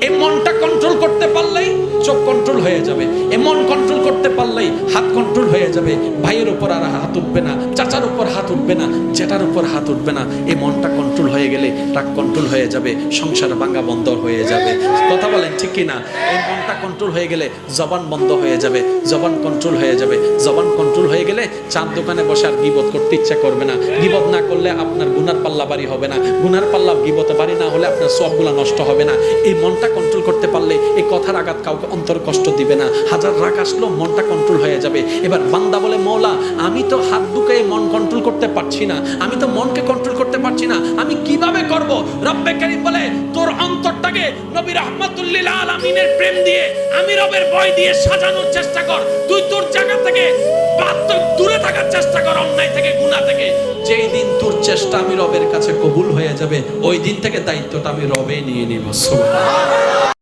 এই মনটা কন্ট্রোল করতে পারলেই চোখ কন্ট্রোল হয়ে যাবে, এই মন কন্ট্রোল করতে পারলেই হাত কন্ট্রোল হয়ে যাবে। ভাইয়ের উপর আর হাত উঠবে না, চাচার উপর হাত উঠবে না, জেঠার উপর হাত উঠবে না। এই মনটা কন্ট্রোল হয়ে গেলে রাগ কন্ট্রোল হয়ে যাবে, সংসার ভাঙা বন্ধ হয়ে যাবে। কথা বলেন ঠিক কি না? এই মনটা কন্ট্রোল হয়ে গেলে জবান বন্ধ হয়ে যাবে, জবান কন্ট্রোল হয়ে যাবে। জবান কন্ট্রোল হয়ে গেলে চার দোকানে বসে আর গীবত করতে ইচ্ছা করবে না। গীবত না করলে আপনার গুনার পাল্লা বাড়ি হবে না, গুনার পাল্লা গীবতে বাড়ি না হলে আপনার সবগুলা নষ্ট হবে না। এই মনটা কন্ট্রোল করতে পারলে এই কথার আঘাত কাউকে অন্তর কষ্ট দিবে না। হাজার রাগ আসলেও মনটা কন্ট্রোল হয়ে যাবে। এবার বান্দা বলে, মওলা আমি তো হাত দুকায়ে মন কন্ট্রোল করতে পারছি না, আমি তো মনকে কন্ট্রোল করতে পারছি না, আমি কিভাবে করব? রব্বে কারীম বলে, তোর অন্তরটাকে নবী রাহমাতুল লিল আলামিনের প্রেম দিয়ে, আমি রবের ভয় দিয়ে সাজানোর চেষ্টা কর। তুই তোর জায়গা থেকে দূরে থাকার চেষ্টা কর, অন্যায় থেকে, গুনাহ থেকে। যেই দিন তোর চেষ্টা আমি রবের কাছে কবুল হয়ে যাবে, ওই দিন থেকে দায়িত্বটা আমি রবে নিয়ে নিব। সুবহানাল্লাহ।